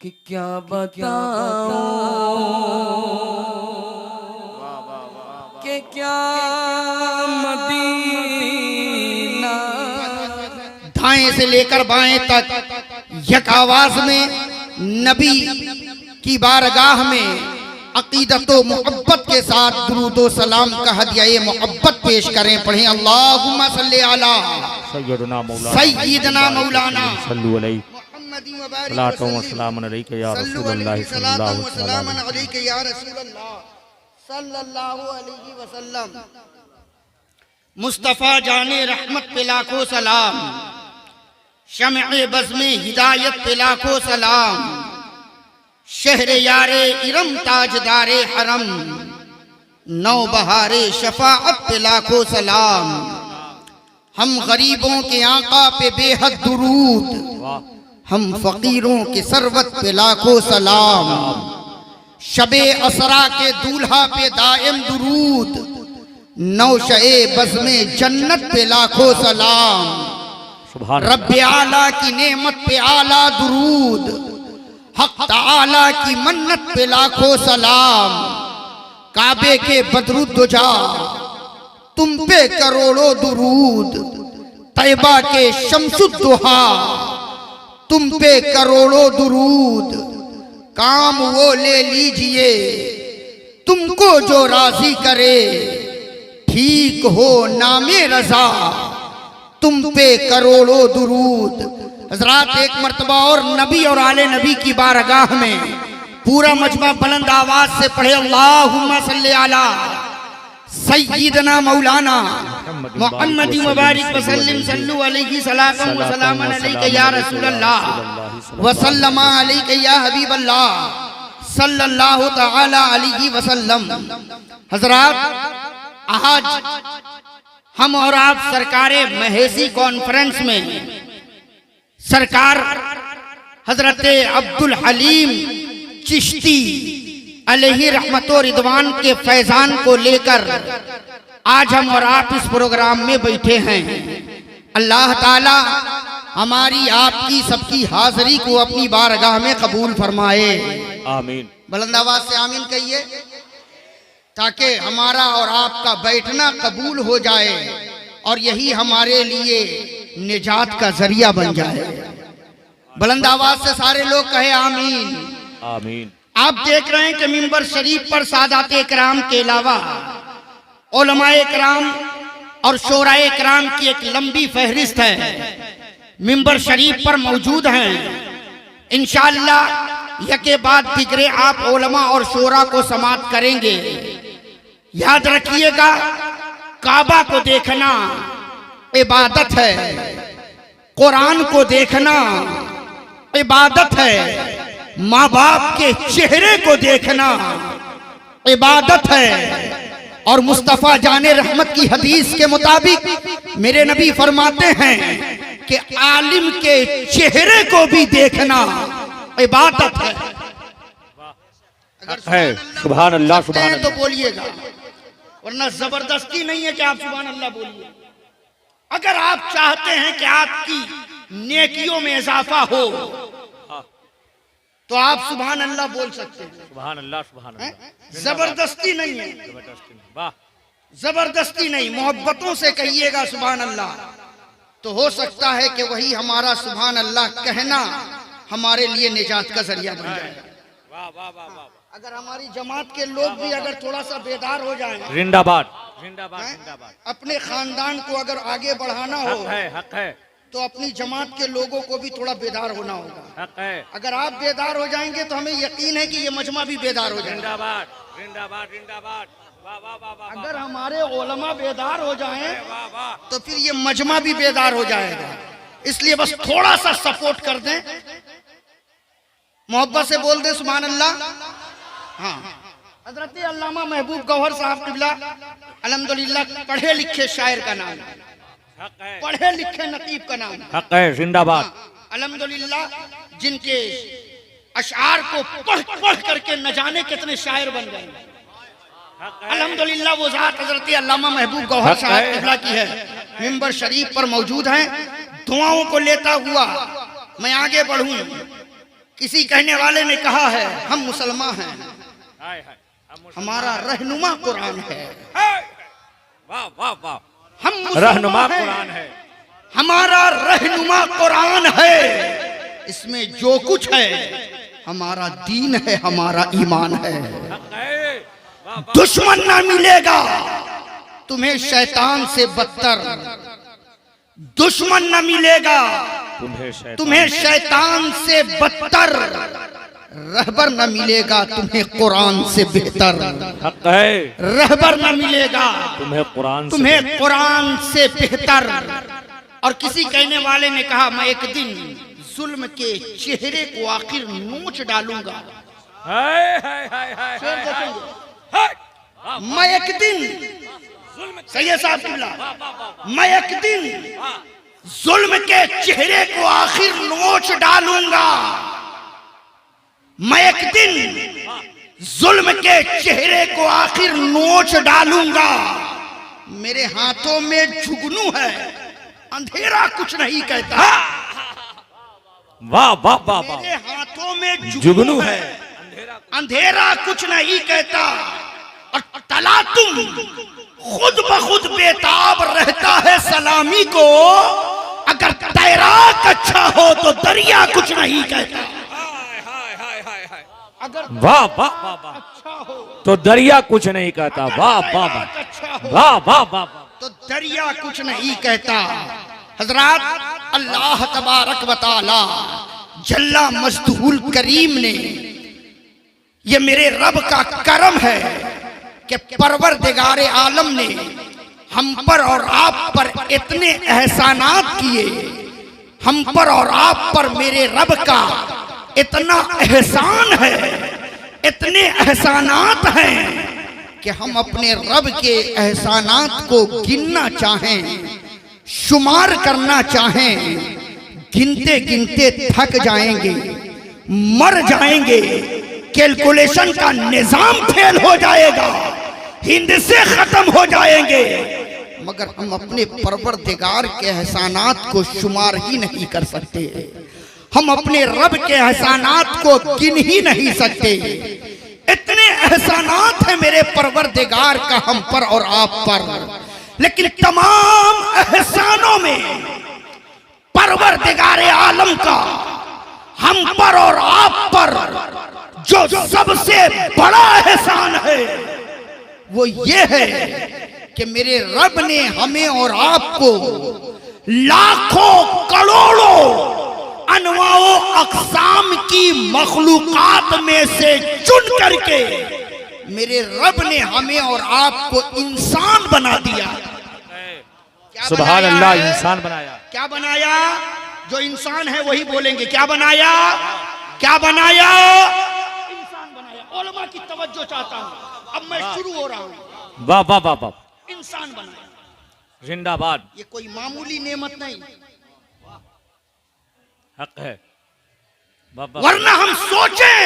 कि क्या बताऊं कि क्या मदीना। दाएं से लेकर बाएं तक यक आवाज में नबी की बारगाह में अकीदत व मोहब्बत के साथ दुरूदो सलाम का हदिया मोहब्बत पेश करें। पढ़ें अल्लाहुम्मा सल्ली अला सय्यिदना मौलाना सल्लु अलैहि सलातो व सलामुन अलैका या रसूलल्लाह सल्लल्लाहु अलैहि या रसूलल्लाह सल्लल्लाहु अलैहि वसल्लम। मुस्तफ़ा जाने रहमत पे लाखों सलाम, शम्अ बज़्म हिदायत पे लाखों सलाम, शहर यारे इरम ताजदारे हरम, नौ बहारे शफाअत पे लाखों सलाम। हम गरीबों के आका पे बेहद दुरूद, हम फकीरों के सरवत पे लाखों सलाम। शबे असरा के दूल्हा पे दायम दुरूद, नौशए बज़्मे जन्नत पे लाखों सलाम। रब्बे आला की नेमत पे आला दुरूद, हक ताला की मन्नत पे लाखों सलाम। काबे के बदरुद्दुजा तुम पे करोड़ों दुरूद, तैबा के शम्सुद्दुहा तुम पे करोड़ों दुरूद। काम वो ले लीजिए तुमको जो राजी करे, ठीक हो नामे रजा तुम पे करोड़ों दुरूद। हजरात एक मर्तबा और नबी और आले नबी की बारगाह में पूरा मजमा बुलंद आवाज से पढ़े अल्लाहुम्मा सल्ली अला सय्यिदना मौलाना मुहम्मद मुबारक वसल्लम सल्लु अलैहि सलातन व सलामन अलैका या रसूलल्लाह व सल्लमा अलैका या हबीबल्लाह सल्लल्लाहु तआला अलैहि वसल्लम। हजरात आज हम और आप सरकारे महेसी कॉन्फ्रेंस में सरकार हजरत अब्दुल हलीम चिश्ती अलैहि रहमतो रिदवान के फैजान को लेकर आज हम और आप इस प्रोग्राम में बैठे हैं। अल्लाह ताला हमारी आपकी सबकी हाजिरी को अपनी बारगाह में कबूल फरमाए। आमीन। बुलंद आवाज से आमीन कहिए, ताकि हमारा और आपका बैठना कबूल हो जाए और यही हमारे लिए निजात का जरिया बन जाए। बुलंद आवाज से सारे लोग कहे आमीन। आमीन। आप देख रहे हैं कि मिंबर शरीफ पर सादात इकराम के अलावा उलमाए इकराम और शोराए इकराम की एक लंबी फहरिस्त है, मिंबर शरीफ पर मौजूद हैं। इंशाअल्लाह यके बाद दिगरे आप उलमा और शोरा को समाअत करेंगे। याद रखिएगा, काबा को देखना इबादत है, कुरान को देखना इबादत है, माँ बाप के चेहरे को देखना इबादत है। और मुस्तफ़ा जाने रहमत की हदीस के मुताबिक मेरे नबी फरमाते हैं कि आलिम के चेहरे को भी देखना इबादत है। सुभान अल्लाह सुभान अल्लाह तो बोलिएगा, वरना जबरदस्ती नहीं है कि आप सुभान अल्लाह बोलिए। अगर आप चाहते हैं कि आपकी नेकियों में इजाफा हो तो आप सुभान अल्लाह बोल सकते हैं। सुभान अल्लाह सुभान अल्लाह। जबरदस्ती नहीं है, जबरदस्ती नहीं, मोहब्बतों से कहिएगा सुभान अल्लाह, तो हो सकता है कि वही हमारा सुभान अल्लाह कहना हमारे लिए निजात का जरिया बन जाए। अगर हमारी जमात के लोग भी अगर थोड़ा सा बेदार हो जाएं, जिंदाबाद जिंदाबाद जिंदाबाद, अपने खानदान को अगर आगे बढ़ाना हो हक है तो अपनी जमात के लोगों को भी थोड़ा बेदार होना होगा। हक है। अगर आप बेदार हो जाएंगे तो हमें यकीन है कि ये मजमा भी बेदार हो जाएगा। जिंदाबाद जिंदाबाद जिंदाबाद। अगर हमारे उलमा बेदार हो जाएं तो फिर ये मजमा भी बेदार हो जाएगा। इसलिए बस थोड़ा सा सपोर्ट कर दें, मोहब्बत से बोल दें सुभान अल्लाह। हाँ, हजरत अल्लामा महबूब गौहर साहब किबला अल्हम्दुलिल्लाह पढ़े लिखे शायर का नाम, पढ़े लिखे नकीब का नाम हक है। जिंदाबाद। अल्हम्दुलिल्लाह जिनके अशआर को पढ़ पढ़ करके न जाने कितने शायर बन गए। अल्हम्दुलिल्लाह वो जात हजरत अल्लामा महबूब गौहर साहब किबला की है, मिंबर शरीफ पर मौजूद हैं। दुआओं को लेता हुआ मैं आगे बढ़ूं किसी कहने वाले ने कहा है हम मुसलमान हैं, हमारा रहनुमा कुरान है। वाह वाह वाह, हम रहनुमा मुसलमान कुरान हैं, है। हमारा रहनुमा कुरान है। इसमें जो कुछ है हमारा दीन है, हमारा ईमान है। दुश्मन ना मिलेगा तुम्हें शैतान से बदतर, दुश्मन न मिलेगा तुम्हें शैतान से बदतर, रहबर न मिलेगा तुम्हें कुरान से बेहतर। हक है, रहबर न मिलेगा तुम्हें कुरान से बेहतर। और किसी कहने वाले ने कहा मैं एक दिन जुल्म के चेहरे को आखिर नोच डालूंगा। मैं एक दिन, सैयद साहब किबला, मैं एक दिन जुल्म के चेहरे को आखिर नोच डालूंगा। मैं एक दिन जुल्म के चेहरे को आखिर नोच डालूंगा। मेरे हाथों में जुगनू है, अंधेरा कुछ नहीं कहता। वाह वाह वाह, मेरे हाथों में जुगनू है, अंधेरा कुछ नहीं कहता। और तला तुम खुद बखुद बेताब रहता है सलामी को। अगर तैराक अच्छा हो तो दरिया कुछ नहीं कहता। अगर वाह वाह वाह वाह, तो दरिया कुछ नहीं कहता। वाह वाह वाह वाह वाह वाह, तो दरिया कुछ नहीं कहता। हजरात, अल्लाह तबारक व तआला जल्ला मजदूल करीम ने, ये मेरे रब का करम है कि परवरदिगारे आलम ने हम पर और आप पर इतने एहसानात किए। हम पर और आप पर मेरे रब का इतना एहसान है, इतने एहसानात हैं कि हम अपने रब के एहसानात को गिनना चाहें, शुमार करना चाहें, गिनते गिनते थक जाएंगे, मर जाएंगे, कैलकुलेशन का निजाम फेल हो जाएगा, हिंद से खत्म हो जाएंगे। मगर हम अपने परवरदिगार के एहसानात को शुमार ही नहीं कर सकते। हम अपने रब के एहसानात को गिन ही नहीं सकते। इतने एहसानात हैं मेरे परवरदिगार का हम पर और आप पर। लेकिन तमाम एहसानों में परवरदिगार आलम का हम पर और आप पर जो सबसे बड़ा एहसान है वो ये है कि मेरे रब ने हमें और आपको लाखों करोड़ों अनवाओ अक़साम की मखलूकात में से चुन करके मेरे रब ने हमें और आपको इंसान बना दिया। सुभान अल्लाह, इंसान बनाया। क्या बनाया? जो इंसान है वही बोलेंगे। क्या बनाया? क्या बनाया? इंसान बनाया। उलमा की तवज्जो चाहता हूं, अब मैं शुरू हो रहा हूं। वाह वाह वाह वाह, इंसान बनाया, जिंदाबाद। ये कोई मामूली नेमत नहीं, हक है। वरना हम सोचें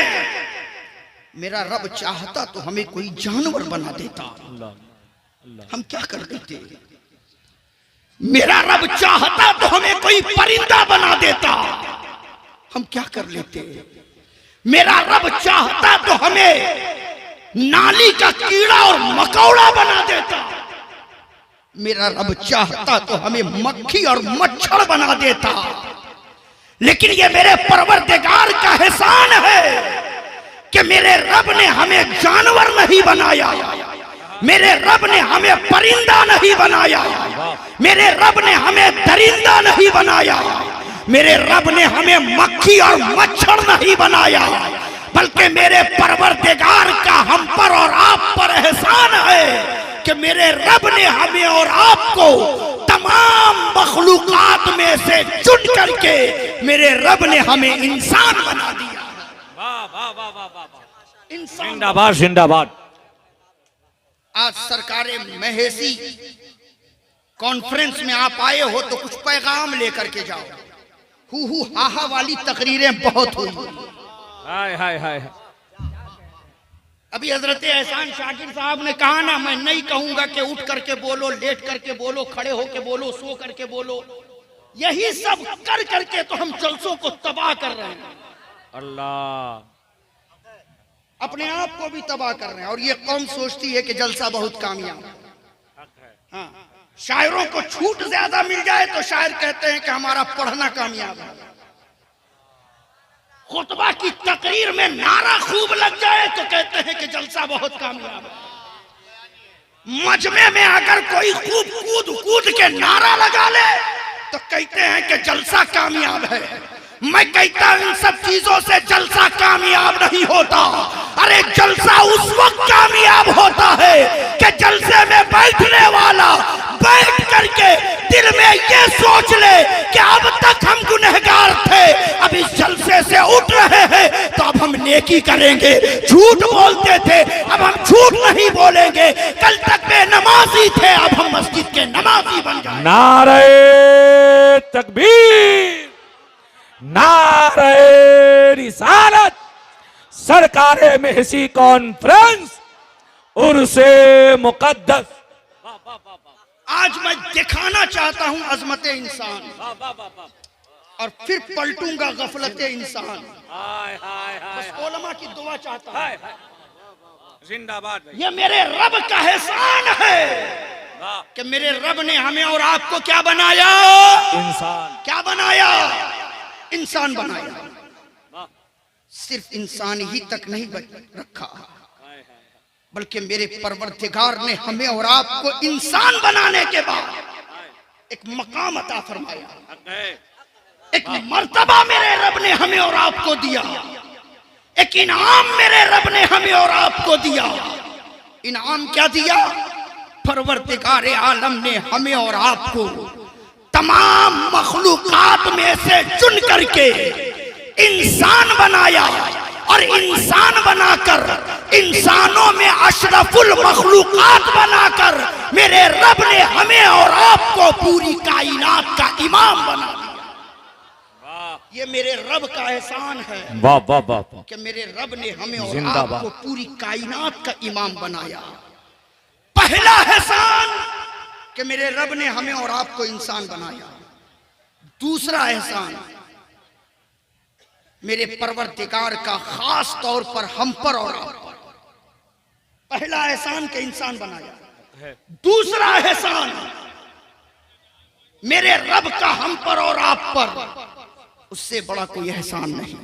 मेरा रब चाहता तो हमें कोई जानवर बना देता, हम क्या कर देते। मेरा रब चाहता तो हमें कोई परिंदा बना देता, हम क्या कर लेते। मेरा रब चाहता तो हमें नाली का कीड़ा और मकौड़ा बना देता। मेरा रब चाहता तो हमें मक्खी और मच्छर बना देता। लेकिन ये मेरे परवरदिगार का एहसान है कि मेरे रब ने हमें जानवर नहीं बनाया, मेरे रब ने हमें परिंदा नहीं बनाया, मेरे रब ने हमें दरिंदा नहीं बनाया, मेरे रब ने हमें मक्खी और मच्छर नहीं बनाया, बल्कि मेरे परवरदिगार का हम पर और आप पर एहसान है कि मेरे रब ने हमें और आपको तमाम मखलूकात में से चुन करके मेरे रब ने हमें इंसान बना दिया। वाह वाह वाह वाह वाह, इंसान। जिंदाबाद जिंदाबाद। आज सरकार महेसी कॉन्फ्रेंस में आप आए हो तो कुछ पैगाम लेकर के जाओ। हु हाहा वाली तकरीरें बहुत हुई। हाय हाय हाय, अभी हजरत एहसान शाकिर साहब ने कहा ना, मैं नहीं कहूंगा कि उठ करके बोलो, लेट करके बोलो, खड़े होके बोलो, सो करके बोलो। यही सब कर करके तो हम जलसों को तबाह कर रहे हैं। अल्लाह, अपने आप को भी तबाह कर रहे हैं। और ये कौम सोचती है कि जलसा बहुत कामयाब है। हाँ, शायरों को छूट ज्यादा मिल जाए तो शायर कहते हैं कि हमारा पढ़ना कामयाब है। खुतबा की तकरीर में नारा खूब लग जाए तो कहते हैं कि जलसा बहुत कामयाब है। मजमे में अगर कोई खूब कूद कूद के नारा लगा ले तो कहते हैं कि जलसा कामयाब है। मैं कहता हूं इन सब चीजों से जलसा कामयाब नहीं होता। अरे जलसा उस वक्त कामयाब होता है कि जलसे में बैठने वाला बैठ करके दिल में ये सोच ले कि अब तक हम गुनहगार थे, अब इस जलसे से उठ रहे हैं तो अब हम नेकी करेंगे। झूठ बोलते थे, अब हम झूठ नहीं बोलेंगे। कल तक बेनमाजी थे, अब हम मस्जिद के नमाजी बन जाएंगे। नारे तकबीर, नारे रिसालत, सरकारे महसी कॉन्फ्रेंस, उर्से मुकद्दस। आज मैं दिखाना चाहता हूं अजमत इंसान और फिर पलटूंगा गफलत इंसान। हाय हाय बस हाय उलमा की दुआ चाहता हूं। हाय, जिंदाबाद भाई। ये मेरे रब का एहसान है कि मेरे रब ने हमें और आपको क्या बनाया? इंसान। क्या बनाया? इंसान बनाया। सिर्फ इंसान ही तक नहीं रखा, बल्कि मेरे परवरदिगार ने हमें और आपको इंसान बनाने के बाद एक मकाम अता फरमाया, एक मर्तबा मेरे रब ने हमें और आपको दिया, एक इनाम मेरे रब ने हमें और आपको दिया। इनाम क्या दिया? परवरदिगार आलम ने हमें और आपको तमाम मखलूकात में से चुन करके इंसान बनाया और इंसान बनाकर इंसानों में अशरफुल मखलूकात बनाकर मेरे रब ने हमें और आपको पूरी कायनात का इमाम बना दिया। ये मेरे रब का एहसान है। वाह वाह वाह वाह। कि मेरे रब ने हमें और जिंदाबाद। आपको पूरी कायनात का इमाम बनाया। पहला एहसान कि मेरे रब ने हमें और आपको इंसान बनाया। दूसरा एहसान मेरे परवरदिगार का खास तौर पर हम पर और आप पर। पहला एहसान के इंसान बनाया। दूसरा एहसान मेरे रब का हम पर और आप पर, उससे बड़ा कोई एहसान नहीं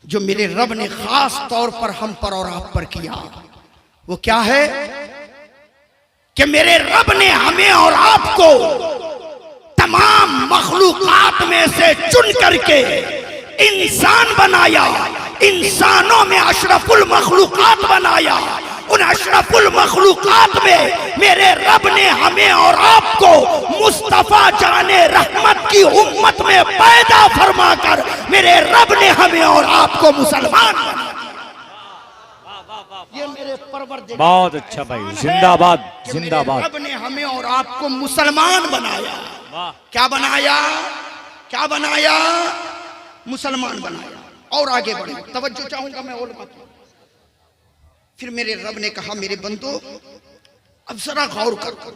जो मेरे रब ने खास तौर पर हम पर और आप पर किया। वो क्या है? कि मेरे रब ने हमें और आपको तमाम मखलूकात में से चुन करके इंसान बनाया। इंसानों में अशरफुल मखलूकात बनाया। उन अशरफुल मखलूकात में मेरे रब ने हमें और आपको मुस्तफा जाने रहमत की उम्मत में पैदा फरमाकर मेरे रब ने हमें और आपको मुसलमान बनाया। ये मेरे परवरदिगार बहुत अच्छा भाई, जिंदाबाद कि मेरे जिंदाबाद। रब ने हमें और आपको मुसलमान बनाया। क्या बनाया? क्या बनाया? मुसलमान बनाया। और आगे बढ़े, तवज्जो चाहूंगा मैं उलमा की। फिर मेरे रब ने कहा मेरे बंदो अब जरा गौर करो,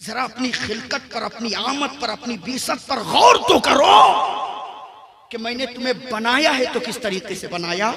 जरा अपनी खिलकत पर, अपनी आमद पर, अपनी बीसत पर गौर तो करो कि मैंने तुम्हें बनाया है तो किस तरीके से बनाया,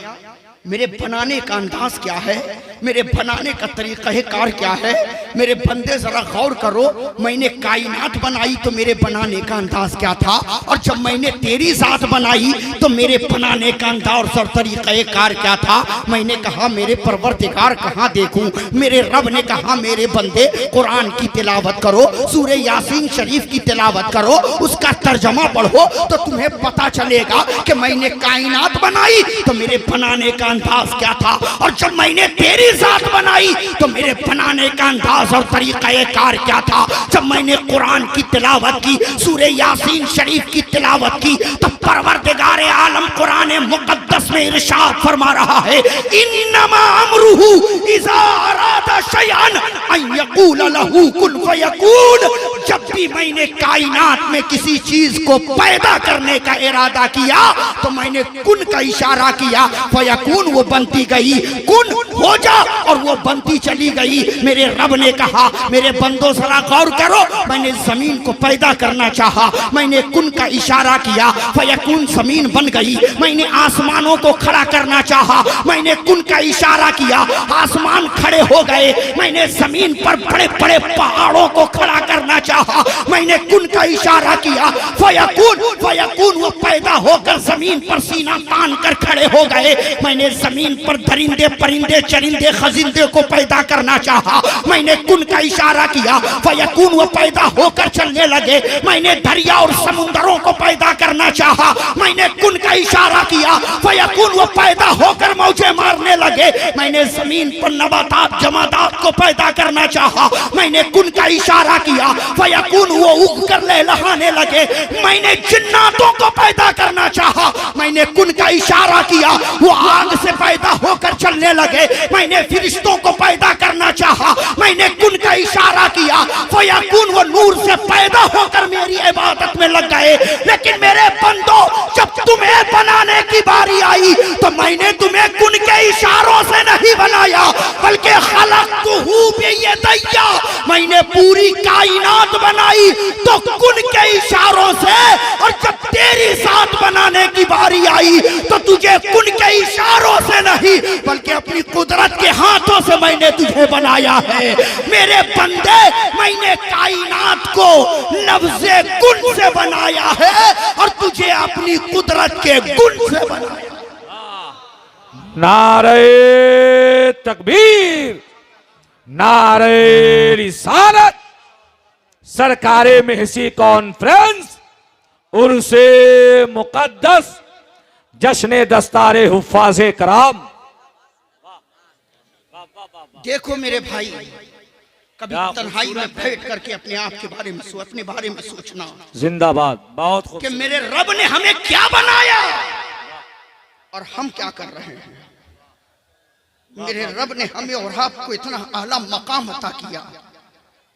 मेरे बनाने का अंदाज क्या है, मेरे बनाने का तरीका कार क्या है। मेरे बंदे जरा गौर करो, मैंने कायनात बनाई तो मेरे बनाने का अंदाज क्या था, और जब मैंने तेरी जात बनाई तो मेरे बनाने का अंदाज और तरीका कार क्या था। मैंने कहा मेरे परवरदिगार कहाँ देखूं? मेरे रब ने कहा मेरे बंदे कुरान की तिलावत करो, सूरे यासीन शरीफ की तिलावत करो, उसका तर्जमा पढ़ो तो तुम्हें पता चलेगा कि मैंने कायनात बनाई तो मेरे बनाने का अंदाज क्या था, और जब मैंने तेरी जात बनाई तो मेरे बनाने का अंदाज और तरीका कार क्या था। जब मैंने कुरान की तिलावत की, सूरे यासीन शरीफ की तिलावत की, तो परवरदिगार आलम कुरान मुकद्दस में इरशाद फरमा रहा है, इन्नमा अमरुहु इज़ा अरादा शयअन अन यक़ूल लहू कुन फयकून। जब भी मैंने कायनात में किसी चीज को पैदा करने का इरादा किया तो मैंने कुन का इशारा किया, फयकून वो बनती गई, कुन हो जा और वो बनती चली गई। मेरे रब ने कहा, मेरे बंदों जरा गौर करो, मैंने जमीन को पैदा करना चाहा, मैंने कुन का इशारा किया, फयकून जमीन बन गई। मैंने आसमानों को खड़ा करना चाहा, मैंने कुन का इशारा किया, आसमान खड़े हो गए। मैंने जमीन पर बड़े बड़े पहाड़ों को खड़ा करना चाहा, मैंने कुन का इशारा किया, फयकून फयकून वो पैदा होकर जमीन पर सीना तान कर खड़े हो गए। मैंने जमीन पर दरिंदे परिंदे चरिंदे खजिंदे को पैदा करना चाहा, मैंने कुन का इशारा किया, फयकून वो पैदा होकर चलने लगे। मैंने दरिया और समुंदरों को पैदा करना चाहा, मैंने कुन का इशारा किया, फयकून वो पैदा होकर मौजे मारने लगे। मैंने जमीन पर नबातात जमादात को पैदा करना चाहा, मैंने कुन का इशारा किया, फयकून वो उग कर लहलहाने लगे। मैंने जिन्नातों को पैदा करना चाहा, मैंने कुन का इशारा किया, वो आग से पैदा होकर चलने लगे। मैंने फरिश्तों को पैदा करना चाहा, मैंने कुन का इशारा किया, फयकून वो नूर से पैदा होकर मेरी इबादत में लग गए। लेकिन मेरे बंदो, जब तुम्हें बनाने की बारी आई तो मैंने तुम्हें कुन के इशारों से नहीं बनाया, बल्कि खलक़तुहु बियदैया, मैंने पूरी कायनात बनाई तो कुन के इशारों से। और जब तेरी साथ बनाने की बारी आई तो तुझे कुन के इशारों से नहीं बल्कि अपनी कुदरत के हाथों से मैंने तुझे बनाया है। मेरे बंदे, मैंने कायनात को लफ्ज़े कुन से बनाया है और तुझे अपनी कुदरत के गुण से बनाया। नारे तकबीर, नारे रिसालत, सरकारे महसी कॉन्फ्रेंस, उर्से मुकद्दस, जश्न दस्तारे हुफ़ाज़े कराम। देखो मेरे भाई, कभी तन्हाई में बैठ करके अपने आप के बारे में अपने बारे में सोचना। जिंदाबाद। बहुत खूब कि मेरे रब ने हमें क्या बनाया और हम क्या कर रहे हैं। मेरे रब ने हमें और आपको इतना आला मकाम अता किया,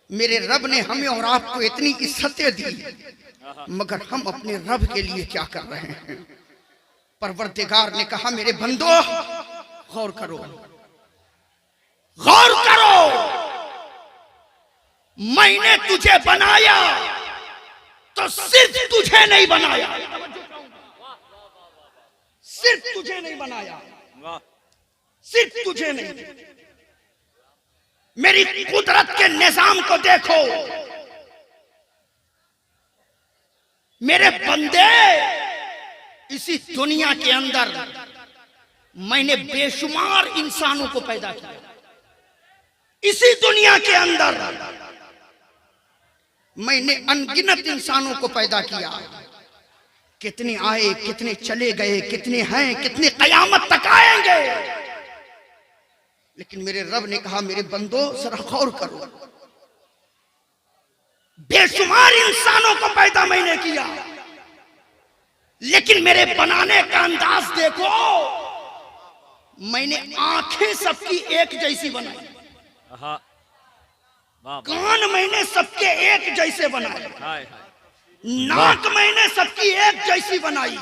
मेरे रब ने हमें और आपको इतनी इज्जतें दी, मगर हम अपने रब के लिए क्या कर रहे हैं। परवरदिगार ने कहा, मेरे बंदो गौर करो, गौर करो, मैंने तुझे बनाया तो सिर्फ तुझे नहीं बनाया, सिर्फ तुझे नहीं बनाया, सिर्फ तुझे नहीं, मेरी कुदरत के निजाम को देखो। मेरे बंदे, इसी दुनिया के अंदर मैंने बेशुमार इंसानों को पैदा किया। इसी दुनिया के अंदर मैंने अनगिनत इंसानों को पैदा किया। कितने आए, कितने चले गए, कितने हैं, कितने कयामत तक आएंगे। लेकिन मेरे रब ने कहा, मेरे बंदो जरा गौर करो, बेशुमार इंसानों को पैदा मैंने किया, लेकिन मेरे बनाने का अंदाज देखो। मैंने आंखें सबकी एक जैसी बनाई, कान मैंने सबके एक जैसे बनाए, नाक मैंने सबकी एक जैसी बनाई,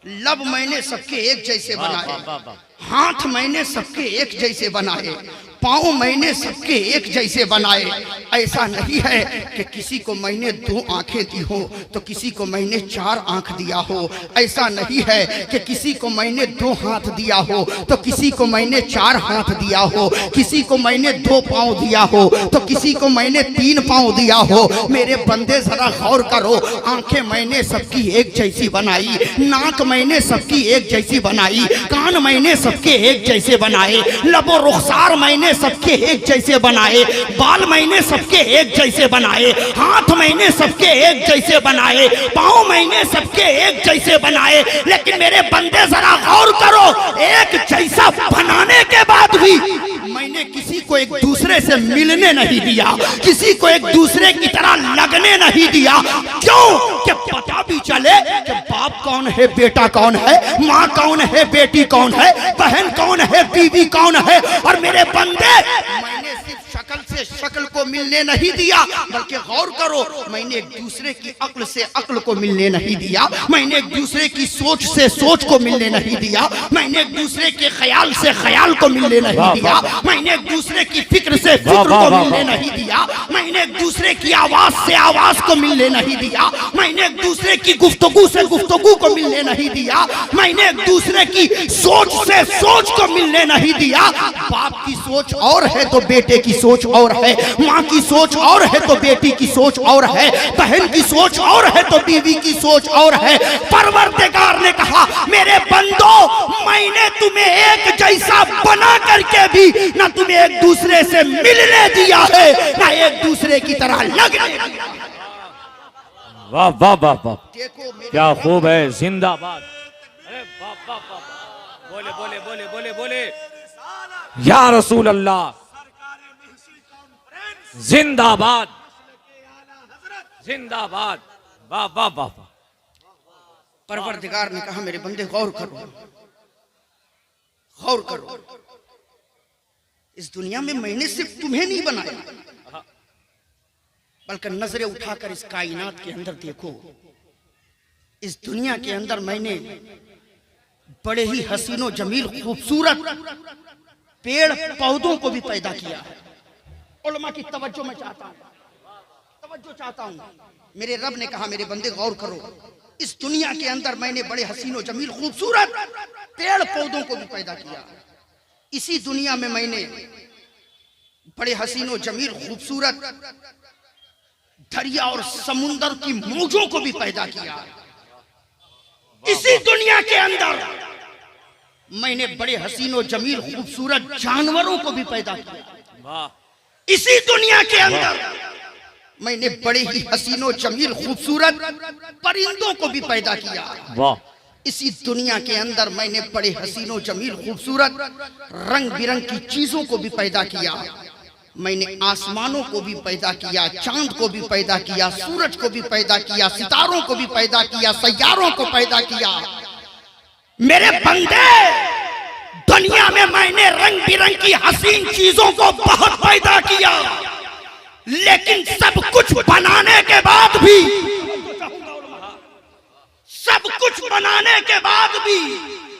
लब मैंने सबके एक जैसे बनाए, हाथ मैंने सबके एक जैसे बनाए, पाँव मैंने सबके एक जैसे बनाए। ऐसा नहीं है कि किसी को मैंने 2 आंखें दी हो तो किसी को मैंने 4 आंख दिया हो। ऐसा नहीं है कि किसी को मैंने 2 हाथ दिया हो तो किसी को मैंने 4 हाथ दिया हो, किसी को मैंने 2 पाँव दिया हो तो किसी को मैंने 3 पाँव दिया हो। मेरे बंदे जरा गौर करो, आंखें मैंने सबकी एक जैसी बनाई, नाक मैंने सबकी एक जैसी बनाई, कान मैंने सबके एक जैसे बनाए, लबो रुखसार मैंने सबके एक जैसे बनाए, बाल मैंने सबके एक जैसे बनाए, हाथ मैंने सबके एक जैसे बनाए, पाँव मैंने सबके एक जैसे बनाए। लेकिन मेरे बंदे जरा गौर करो, एक जैसा बनाने के बाद भी मैंने किसी को एक दूसरे से मिलने नहीं दिया, किसी को एक दूसरे की तरह लगने नहीं दिया। क्यों? कि पता भी चले कि बाप कौन है, बेटा कौन है, माँ कौन है, बेटी कौन है, बहन कौन है, बीवी कौन है। और मेरे बंदे, मैंने सिर्फ शक्ल से शक्ल को मिलने नहीं दिया, बल्कि गौर करो, मैंने एक दूसरे की अक्ल से अक्ल को मिलने नहीं दिया, मैंने एक दूसरे की सोच से सोच को मिलने नहीं दिया, मैंने एक दूसरे के ख्याल से ख्याल को मिलने नहीं दिया, मैंने एक दूसरे की फिक्र से फिक्र को मिलने नहीं दिया, मैंने एक दूसरे की आवाज से आवाज को मिलने नहीं दिया, मैंने एक दूसरे की गुफ्तगू से गुफ्तगू को मिलने नहीं दिया, मैंने एक दूसरे की सोच से सोच को मिलने नहीं दिया। बाप की सोच और है तो बेटे की सोच और है, माँ की सोच और है तो बेटी की सोच और है, बहन की सोच और है तो बीवी की सोच और है। परवरदिगार ने कहा, मेरे बंदो, मैंने तुम्हें एक जैसा बना करके भी ना तुम्हें एक दूसरे से मिलने दिया है, ना एक दूसरे की तरह लगने दिया। वाह वाह वाह वाह, देखो क्या खूब है, जिंदाबाद। अरे वाह वाह वाह, बोले बोले बोले बोले बोले, या रसूल अल्लाह, जिंदाबाद जिंदाबाद, वाह वाह वाह वाह। परवरदिगार ने कहा, मेरे बंदे गौर करो, गौर करो, इस दुनिया में मैंने सिर्फ तुम्हें नहीं बनाया, बल्कि नजरें उठाकर इस कायनात के अंदर देखो। इस दुनिया के अंदर मैंने बड़े ही हसीनो जमील खूबसूरत पेड़ पौधों को भी पैदा किया है। उलमा की तवज्जो मैं चाहता हूँ, तवज्जो चाहता हूँ। मेरे रब ने कहा, मेरे बंदे गौर करो, इस दुनिया के अंदर मैंने बड़े हसीनो जमील खूबसूरत पेड़ पौधों को भी पैदा किया। इसी दुनिया में मैंने बड़े हसीनो जमील खूबसूरत दरिया और समुंदर की मौजों को भी पैदा किया। इसी दुनिया के अंदर मैंने बड़े हसीनो जमील खूबसूरत जानवरों को भी पैदा किया। इसी दुनिया के अंदर मैंने बड़े ही हसीनो जमील खूबसूरत परिंदों को भी पैदा किया। इसी दुनिया के अंदर मैंने बड़े हसीनो जमील खूबसूरत रंग बिरंग की चीजों को भी पैदा किया। मैंने आसमानों को भी पैदा किया, चांद को भी पैदा किया, सूरज को भी पैदा किया, सितारों को भी पैदा किया, सैयारों को पैदा किया। मेरे बंदे, दुनिया में मैंने रंग बिरंग की हसीन चीजों को बहुत पैदा किया, लेकिन सब कुछ बनाने के बाद भी, सब कुछ बनाने के बाद भी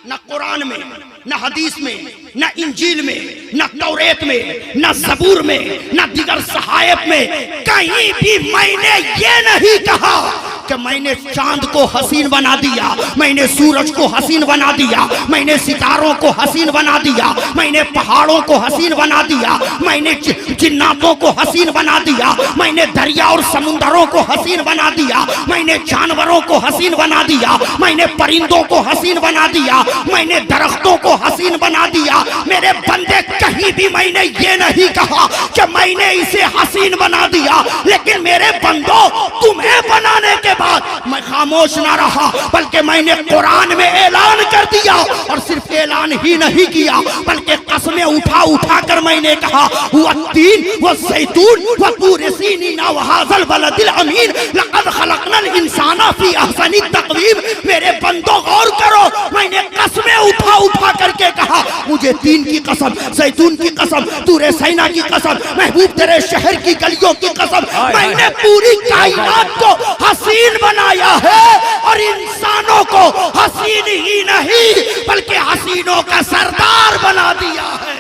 न कुरान में, न हदीस में, न इंजील में, न तौरेत में, न ज़बूर में, न दिगर सहायफ में कहीं भी मैंने ये नहीं कहा कि मैंने चांद को हसीन बना दिया, मैंने सूरज को हसीन बना दिया, मैंने सितारों को हसीन बना दिया, मैंने पहाड़ों को हसीन बना दिया, मैंने जिन्नातों को हसीन बना दिया, मैंने दरिया और समुंदरों को हसीन बना दिया, मैंने जानवरों को हसीन बना दिया, मैंने परिंदों को हसीन बना दिया, मैंने दरख्तों को हसीन बना दिया। मेरे बंदे, कहीं भी मैंने ये नहीं कहा कि मैंने इसे हसीन बना दिया, लेकिन मेरे बंदों, तुम्हें बनाने के बाद मैं खामोश ना रहा, बल्कि मैंने कुरान में ऐलान कर दिया। और सिर्फ ऐलान ही नहीं किया, बल्कि कसमें उठा उठा कर मैंने कहा, वत्तीन वज़ैतून वतूर सीनीन वहाज़ल बलदिल अमीन लक़द खलक़नल इंसाना फी अहसनी तक़वीम। मेरे बंदों, गौर करो, मैंने कसमें उठा उठा करके कहा, मुझे तीन की कसम, जैतून की कसम, तूरे सैना की कसम, महबूब तेरे शहर की गलियों की कसम, मैंने पूरी कायनात को हसीन बनाया है। और इंसानों को हसीन ही नहीं, बल्कि हसीनों का सरदार बना दिया है।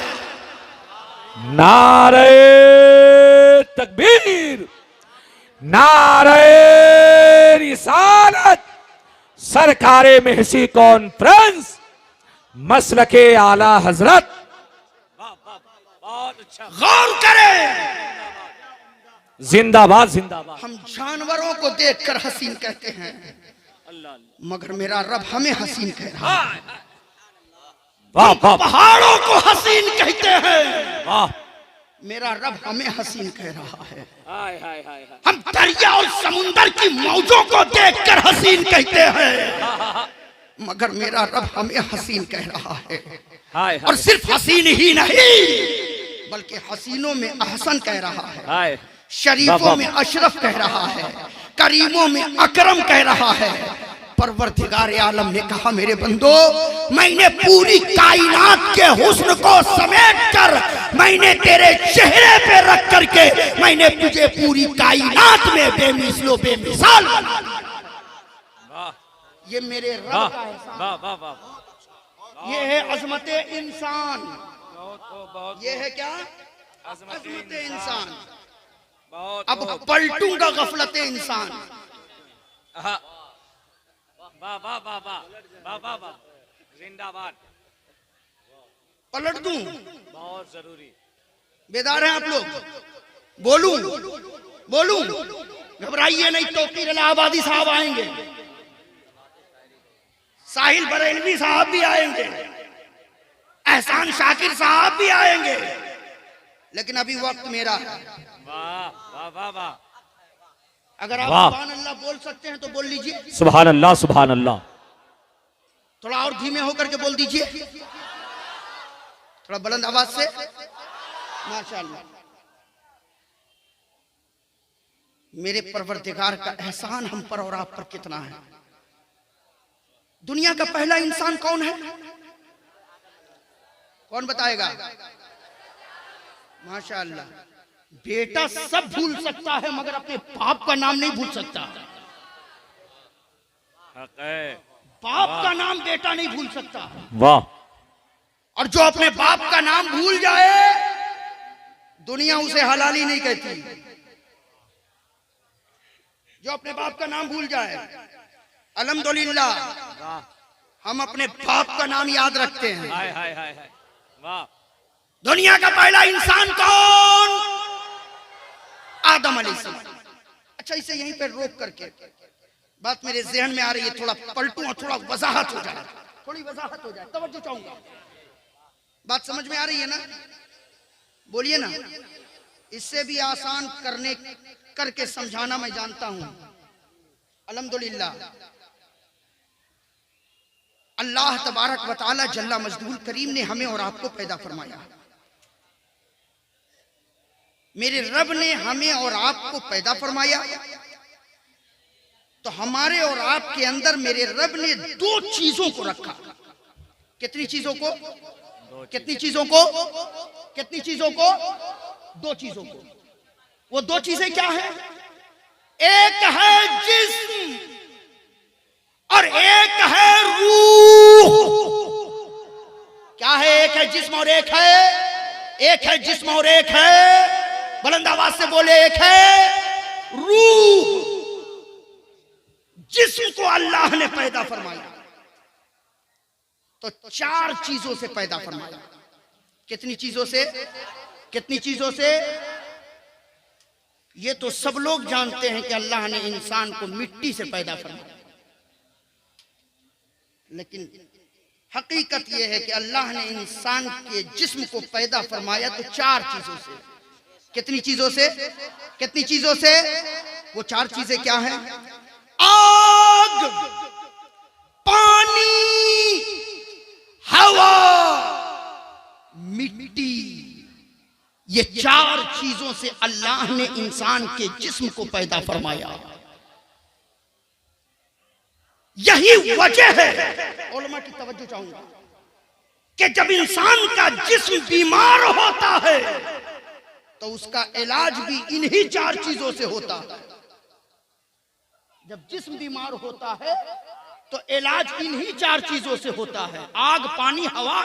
नारे तकबीर, नारे रिसालत, सरकारे महसी कॉन्फ्रेंस, मसलके आला हजरत। बहुत अच्छा, गौर करें, जिंदाबाद जिंदाबाद। हम जानवरों को देखकर हसीन कहते हैं, मगर मेरा रब हमें हसीन कह रहा है। वाह वाह, पहाड़ों को हसीन कहते हैं, वाह, मेरा रब हमें हसीन कह रहा है। हाय हाय हाय, हम दरिया और समुंदर की मौजों को देखकर हसीन कहते हैं, मगर मेरा रब हमें हसीन कह रहा है। हाय और सिर्फ हसीन ही नहीं, बल्कि हसीनों में अहसन कह रहा है, हाय शरीफों में अशरफ कह रहा है, करीमों में अकरम कह रहा है। परवरदिगार आलम ने कहा मेरे बंदो, मैंने पूरी कायनात के हुस्न को समेट कर मैंने तेरे चेहरे पे रख करके मैंने तुझे पूरी कायनात में बेमिसलो बेमिसाल बना दिया। ये मेरे रब का एहसान। वाह वाह वाह, ये है अजमत इंसान। बहुत ये है क्या? अजमत इंसान। बहुत अब पलटूंगा गफलत इंसान। वाह वाह वाह वाह वाह वाह वाह, जिंदाबाद। पलट दूं? बहुत जरूरी। बेदार हैं आप लोग? बोलूं? बोलूं? घबराइए नहीं, तौकीर इलाहाबादी साहब आएंगे, साहिल बरेलवी साहब भी आएंगे, एहसान शाकिर साहब भी आएंगे, लेकिन अभी वक्त मेरा है। वाह वाह वाह वाह, अगर आप वाह। सुभान अल्लाह बोल सकते हैं तो बोल लीजिए। सुभान अल्लाह सुभान अल्लाह। थोड़ा और धीमे होकर के बोल दीजिए, थोड़ा बुलंद आवाज से। माशाअल्लाह। मेरे परवरदिगार का एहसान हम पर और आप पर कितना है। दुनिया का पहला इंसान कौन है? कौन बताएगा? माशाअल्लाह। बेटा सब भूल सकता है मगर अपने बाप का नाम नहीं भूल सकता। हक है। बाप का नाम बेटा नहीं भूल सकता। वाह। और जो अपने बाप का नाम भूल जाए दुनिया उसे हलाली नहीं कहती। जो अपने बाप का नाम भूल जाए, अल्हम्दुलिल्लाह हम अपने बाप का नाम याद रखते हैं। हाय हाय हाय हाय, वाह। दुनिया का पहला इंसान कौन? आदम अलैहिस्सलाम। अच्छा, इसे यहीं पर रोक करके बात मेरे ज़हन में आ रही है, थोड़ा पलटूं और थोड़ा वजाहत हो जाए, थोड़ी वजाहत हो जाए, तवज्जो चाहूंगा। बात समझ में आ रही है ना? बोलिए ना। इससे भी आसान करके समझाना मैं जानता हूं। अल्हम्दुलिल्लाह अल्लाह तबारक व तआला जल्ला मजदूर करीम ने हमें और आपको पैदा फरमाया। मेरे रब ने हमें और आपको पैदा फरमाया तो हमारे और आपके अंदर मेरे रब ने दो चीजों को रखा। कितनी चीजों को? कितनी चीजों को? कितनी चीजों को? दो चीजों को। वो दो चीजें क्या है? एक है जिस्म और एक है रूह। क्या है? एक है जिस्म और एक है जिस्म और एक है, बुलंद आवाज से बोले, एक है रूह। जिस्म को अल्लाह ने पैदा फरमाया तो चार चीजों से पैदा फरमाया। कितनी चीजों से? कितनी चीजों से? ये तो सब लोग जानते हैं कि अल्लाह ने इंसान को मिट्टी से पैदा फरमाया, लेकिन हकीकत यह है कि अल्लाह ने इंसान के जिस्म को पैदा फरमाया तो चार चीजों से। कितनी चीजों से? कितनी चीजों से? वो चार चीजें क्या हैं? आग, पानी, हवा, मिट्टी। ये चार चीजों से अल्लाह ने इंसान के जिस्म को पैदा फरमाया। यही वजह है, उलमा की तवज्जो चाहूंगा, कि जब इंसान का जिस्म बीमार होता है तो उसका इलाज भी इन्हीं चार चीजों से होता है। जब जिस्म बीमार होता है तो इलाज इन्हीं चार चीजों से होता है। आग, पानी, हवा,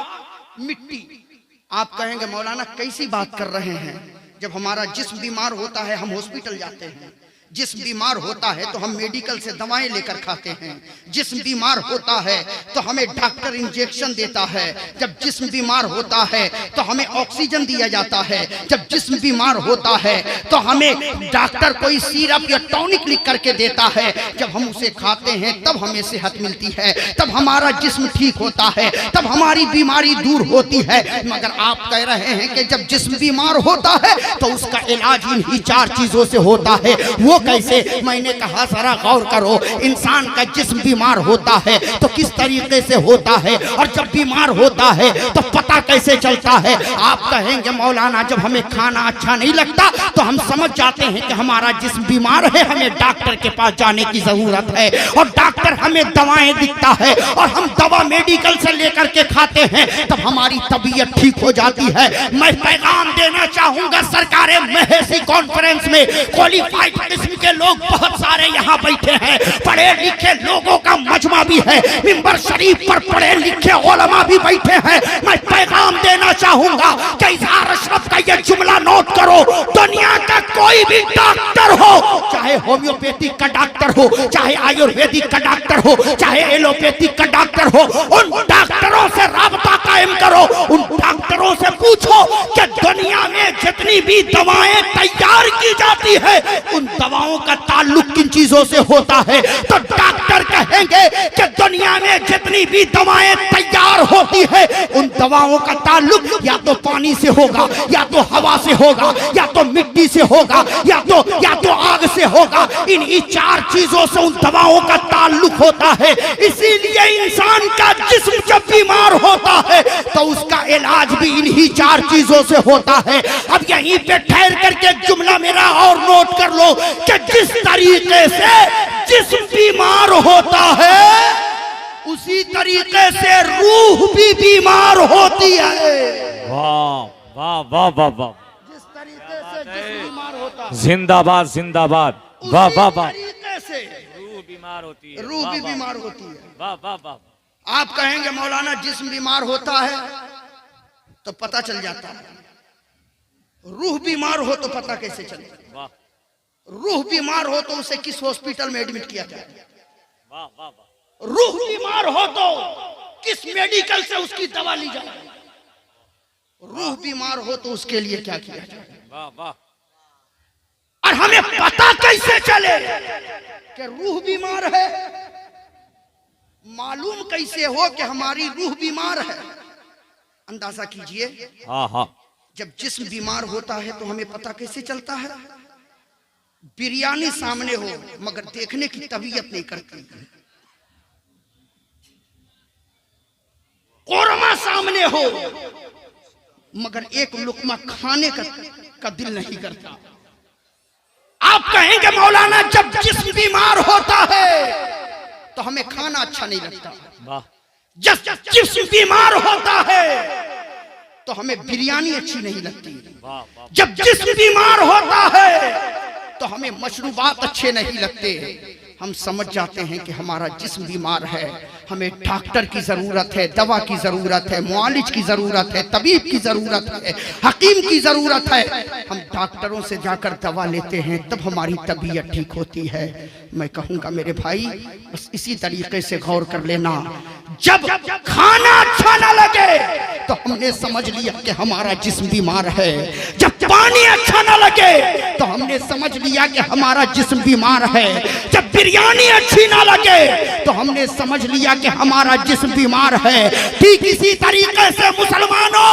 मिट्टी। आप कहेंगे मौलाना कैसी बात कर रहे हैं? जब हमारा जिस्म बीमार होता है हम हॉस्पिटल जाते हैं, जिस्म बीमार होता है तो हम मेडिकल से दवाएं लेकर खाते हैं, जिस्म बीमार होता है तो हमें डॉक्टर इंजेक्शन देता है, जब जिस्म बीमार होता है तो हमें ऑक्सीजन दिया जाता है, जब जिस्म बीमार होता है तो हमें डॉक्टर कोई सिरप या टॉनिक लिख करके देता है, जब हम उसे खाते हैं तब हमें सेहत मिलती है, तब हमारा जिस्म ठीक होता है, तब हमारी बीमारी दूर होती है। मगर आप कह रहे हैं कि जब जिस्म बीमार होता है तो उसका इलाज इन्हीं चार चीजों से होता है। वो कैसे? मैंने कहा जरा गौर करो, इंसान का जिस्म बीमार होता है तो किस तरीके से होता है, और जब बीमार होता है तो पता कैसे चलता है? आप कहेंगे मौलाना जब हमें खाना अच्छा नहीं लगता तो हम समझ जाते हैं कि हमारा जिस्म बीमार है, हमें डॉक्टर के पास जाने की जरूरत है, और डॉक्टर हमें दवाएं दिखता है और हम दवा मेडिकल से लेकर के खाते हैं, तब हमारी तबीयत ठीक हो जाती है। मैं पैगाम देना चाहूंगा, सरकार महसी कॉन्फ्रेंस में क्वालिफाइड किस्म के लोग बहुत सारे यहाँ बैठे हैं, पढ़े लिखे लोगों का मजमा भी है, मिंबर शरीफ पर पढ़े लिखे उलमा भी बैठे हैं। मैं पैगाम देना चाहूंगा कि इजहार अशरफ का ये जुमला नोट करो, दुनिया का कोई भी डॉक्टर हो, चाहे होम्योपैथिक का डॉक्टर हो, चाहे आयुर्वेदिक का डॉक्टर हो, चाहे एलोपैथिक का डॉक्टर हो, उन डॉक्टरों से राबता कायम करो, उन डॉक्टरों से पूछो कि दुनिया में जितनी भी दवाएं तैयार की जाती है उन दवाओं का ताल्लुक किन चीजों से होता है, तो डॉक्टर कहेंगे कि दुनिया में जितनी भी दवाएं तैयार होती है उन दवाओं का ताल्लुक या तो पानी से होगा, या तो हवा से होगा, या तो मिट्टी से होगा, या तो आग से होगा। इन्हीं चार चीजों से उन दवाओं का ताल्लुक होता है। इसीलिए इंसान का जिस्म जब बीमार होता है तो उसका इलाज भी इन्हीं चार चीजों से होता है। अब यहीं पे ठहर करके जुमला मेरा और नोट कर लो कि जिस तरीके से जिस्म बीमार होता है उसी तरीके से रूह भी बीमार होती है। वाह वाह वाह वाह वाह, जिस तरीके से जिस्म बीमार होता है, जिंदाबाद जिंदाबाद, वाह वाह वाह, तरीके से रूह बीमार होती है, रूह भी बीमार होती है। वाह वाह वाह। आप कहेंगे मौलाना जिस्म बीमार होता है तो पता चल जाता है, रूह बीमार हो तो पता कैसे चले? वाह रूह बीमार हो तो उसे किस हॉस्पिटल में एडमिट किया जाए? वाह वाह वाह, रूह बीमार हो तो किस मेडिकल से उसकी दवा ली जाए? रूह बीमार हो तो उसके लिए क्या किया जाए? वाह वाह। और हमें पता कैसे चले कि रूह बीमार है? मालूम कैसे हो कि हमारी रूह बीमार है? अंदाजा कीजिए। हाँ हाँ, जब जिस्म बीमार होता है तो हमें पता कैसे चलता है? बिरयानी सामने हो मगर देखने की तबीयत नहीं करती, कोरमा सामने हो मगर एक लुकमा खाने का दिल नहीं करता। आप कहेंगे मौलाना जब जिस्म बीमार होता है तो हमें खाना अच्छा नहीं लगता, वाह, जब जिस्म बीमार होता है तो हमें बिरयानी अच्छी नहीं लगती, वाह वाह, जब जिस्म बीमार होता है तो हमें मशरूबात अच्छे नहीं लगते। हम समझ जाते हैं कि हमारा जिस्म बीमार है, हमें डॉक्टर की जरूरत है, दवा की जरूरत है, मुआलिज की जरूरत है, तबीब की जरूरत है, हकीम की जरूरत है। हम डॉक्टरों से जाकर दवा लेते हैं तब हमारी तबीयत ठीक होती है। मैं कहूँगा मेरे भाई बस इसी तरीके से गौर कर लेना, जब खाना अच्छा ना लगे तो हमने समझ लिया कि हमारा जिस्म बीमार है, जब पानी अच्छा ना लगे तो हमने समझ लिया कि हमारा जिस्म बीमार है, जब बिरयानी अच्छी ना लगे तो हमने समझ लिया कि हमारा जिस्म बीमार है। ठीक इसी तरीके से मुसलमानों,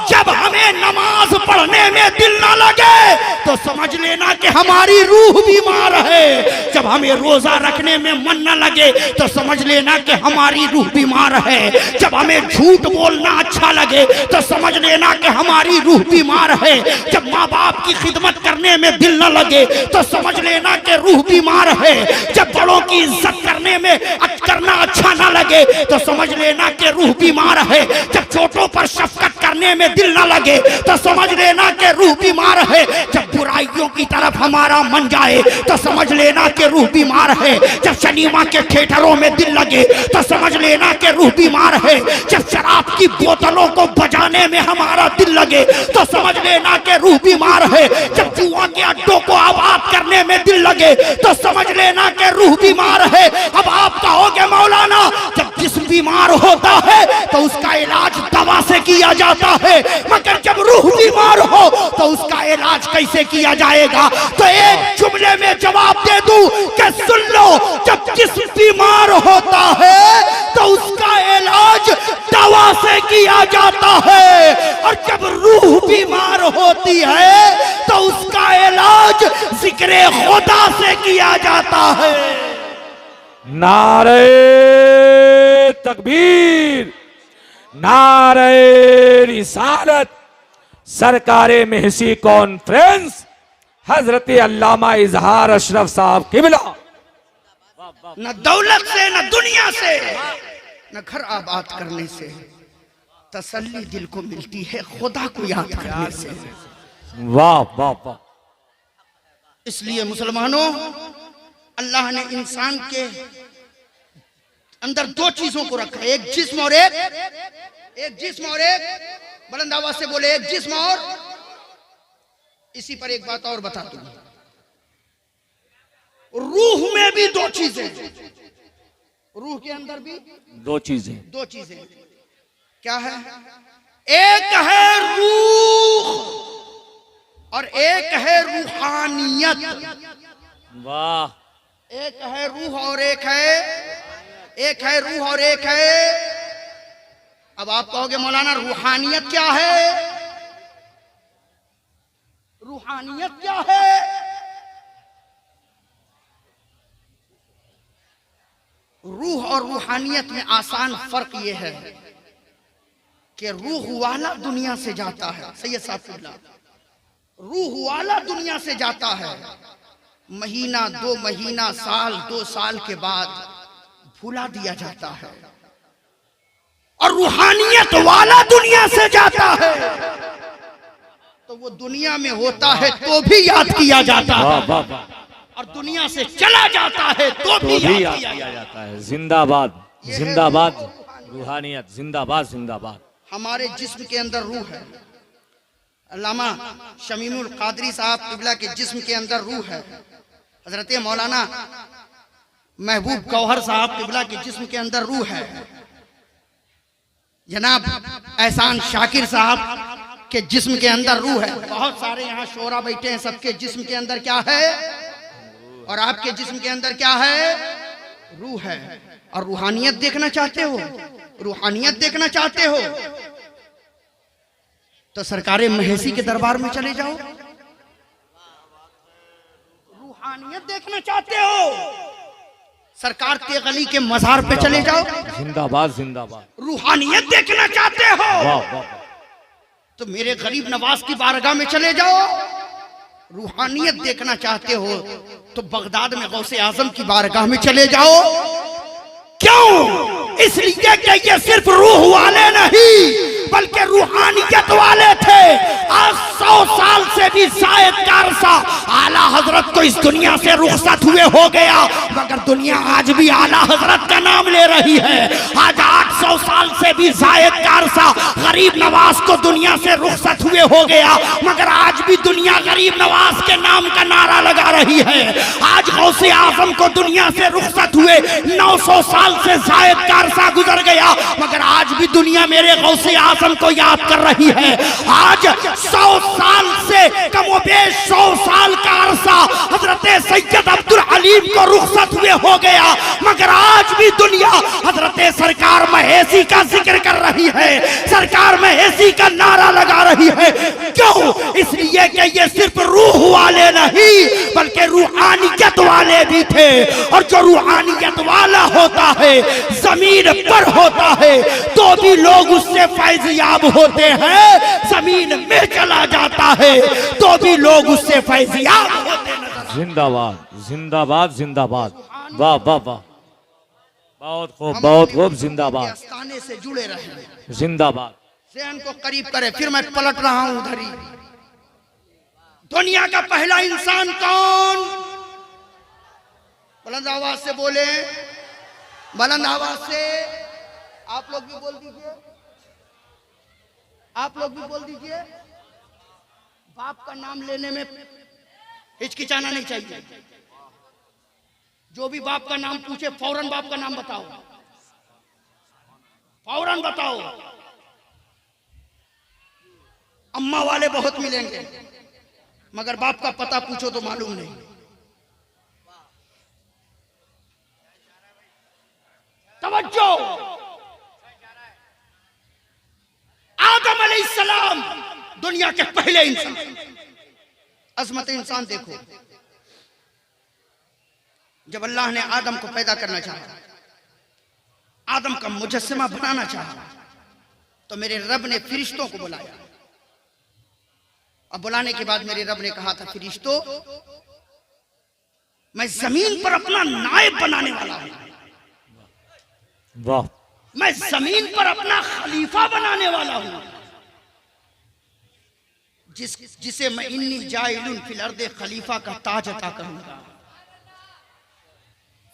जब हमें नमाज पढ़ने में दिल ना लगे तो समझ लेना कि हमारी रूह बीमार है, जब हमें रोजा रखने में मन ना लगे तो समझ लेना कि हमारी रूह बीमार है, जब हमें झूठ बोलना अच्छा लगे तो समझ लेना कि हमारी रूह बीमार है, जब माँ बाप की खिदमत करने में दिल न लगे तो समझ लेना कि रूह बीमार है, जब बड़ों की इज्जत करने में करना अच्छा ना लगे तो समझ लेना कि रूह बीमार है, जब छोटों पर शफकत करने में दिल न लगे तो समझ लेना कि रूह बीमार है, जब बुराइयों की तरफ हमारा मन जाए तो समझ लेना कि रूह बीमार है, जब सिनेमा के थिएटरों में दिल लगे तो समझ लेना कि रूह बीमार है, जब शराब की बोतलों को बजाने में हमारा दिल लगे तो समझ लेना कि रूह बीमार है, जब जुआ के अड्डों को आबाद करने में दिल लगे तो समझ लेना कि रूह बीमार है। अब आप कहोगे मौलाना जब जिस्म बीमार होता है तो उसका इलाज दवा से किया जाता है, मगर जब रूह बीमार हो तो उसका इलाज कैसे किया जाएगा? तो एक जुमले में जवाब दे दूं कि सुन लो, जब जिस्म बीमार होता है तो उसका इलाज दवा से किया जाता है, और जब रूह बीमार होती है तो उसका इलाज जिक्र मेरे खुदा से किया जाता है। नारे तकबीर, नारे रिसालत, सरकारे महसी कॉन्फ्रेंस, हजरत अल्लामा इजहार अशरफ साहब किबला। न दौलत से, न दुनिया से, न घर आबाद करने से तसल्ली दिल को मिलती है खुदा को याद करने से। वाह वाह वाह। इसलिए मुसलमानों, अल्लाह ने इंसान के अंदर दो चीजों को रखा है, एक जिस्म और एक जिस्म और एक, बुलंद आवाज से बोले, एक जिस्म और। इसी पर एक बात और बता दूं, रूह में भी दो चीजें, रूह के अंदर भी दो चीजें क्या है? एक है रूह और एक है रूहानियत। वाह। एक है रूह और एक है रूह और एक है। अब आप कहोगे मौलाना रूहानियत क्या है? रूहानियत क्या है? रूह और रूहानियत में आसान फर्क यह है कि रूह वाला दुनिया से जाता है, सैयद साहब, रूह वाला दुनिया से जाता है, महीना 2 महीना, साल 2 साल के बाद भुला दिया जाता है। और रूहानियत वाला दुनिया से जाता है तो वो दुनिया में होता है तो भी याद किया जाता है, और दुनिया से चला जाता है तो भी याद किया जाता है। जिंदाबाद जिंदाबाद रूहानियत, जिंदाबाद जिंदाबाद। हमारे जिस्म के अंदर रूह है। अल्लामा शमीमुल कादरी साहब किबला के जिस्म के अंदर रूह है। हजरत मौलाना महबूब गौहर साहब किबला के जिस्म के अंदर रूह है। जनाब एहसान शाकिर साहब के जिस्म के अंदर रूह है। बहुत सारे यहाँ शोरा बैठे हैं, सबके जिस्म के अंदर क्या है? और आपके जिस्म के अंदर क्या है? रूह है। और रूहानियत देखना चाहते हो, रूहानियत देखना चाहते हो तो सरकारे महसी के दरबार में चले जाओ। रूहानियत देखना चाहते हो, सरकार के गली के मजार पे चले जाओ। जिंदाबाद जिंदाबाद। रूहानियत देखना चाहते हो वाह वाह। तो मेरे गरीब नवाज की बारगाह में चले जाओ। रूहानियत देखना चाहते हो तो बगदाद में गौसे आजम की बारगाह में चले जाओ। क्यों? इसलिए कि ये सिर्फ रूह वाले नहीं बल्कि रूहानियत वाले थे। आज 100 साल से भी शायद कारसा आला हजरत को इस दुनिया से रुखसत हुए हो गया, मगर दुनिया आज भी आला हजरत का नाम ले रही है। आज 800 साल से भी शायद कारसा गरीब नवाज को दुनिया से रुखसत हुए हो गया, मगर आज भी दुनिया गरीब नवाज के नाम का नारा लगा रही है। आज गौसे आजम को दुनिया से रुखसत हुए 900 साल से शायद कारसा गुजर गया, मगर आज भी दुनिया मेरे गौसे आजम को याद कर रही है। आज 100 साल से कमोबेश 100 साल का अरसा हजरत सैयद अब्दुल हलीम को रुखसत हुए हो गया, मगर आज भी दुनिया हजरत सरकार महेसी का जिक्र कर रही है, सरकार महेसी का नारा लगा रही है। क्यों? इसलिए कि ये सिर्फ रूह वाले नहीं बल्कि रूहानियत वाले भी थे। और जो रूहानियत वाला होता है, जमीन पर होता है तो भी लोग उससे फैज़ याब होते हैं, जमीन में चला जाता है तो भी लोग उससे फैज़ याब होते हैं। जिंदाबाद जिंदाबाद जिंदाबाद। वाह वाह वाह। बहुत खूब बहुत खूब। जिंदाबाद। आस्थाने से जुड़े रहे, जिंदाबाद। ज़हन को करीब करे। फिर मैं पलट रहा हूं उधर ही। दुनिया का पहला इंसान कौन? बुलंद आवाज से बोले, बुलंद आवाज से। आप लोग भी बोल दीजिए, आप लोग भी बोल दीजिए। बाप का नाम लेने में हिचकिचाना नहीं चाहिए। जो भी बाप का नाम पूछे फौरन बाप का नाम बताओ, फौरन बताओ। अम्मा वाले बहुत मिलेंगे, मगर बाप का पता पूछो तो मालूम नहीं। तवज्जो। आदम अलैहिस्सलाम दुनिया के पहले इंसान। अजमत इंसान देखो, जब अल्लाह ने आदम को पैदा करना चाहा, आदम का मुजस्समा बनाना चाहा, तो मेरे रब ने फरिश्तों को बुलाया। अब बुलाने के बाद मेरे रब ने कहा था, फरिश्तों, मैं जमीन पर अपना नायब बनाने वाला हूं, वाह, मैं जमीन पर अपना खलीफा बनाने वाला हूं, जिसे मैं इन्नी जाइलुन फिल अर्दे खलीफा का ताज अता करूंगा।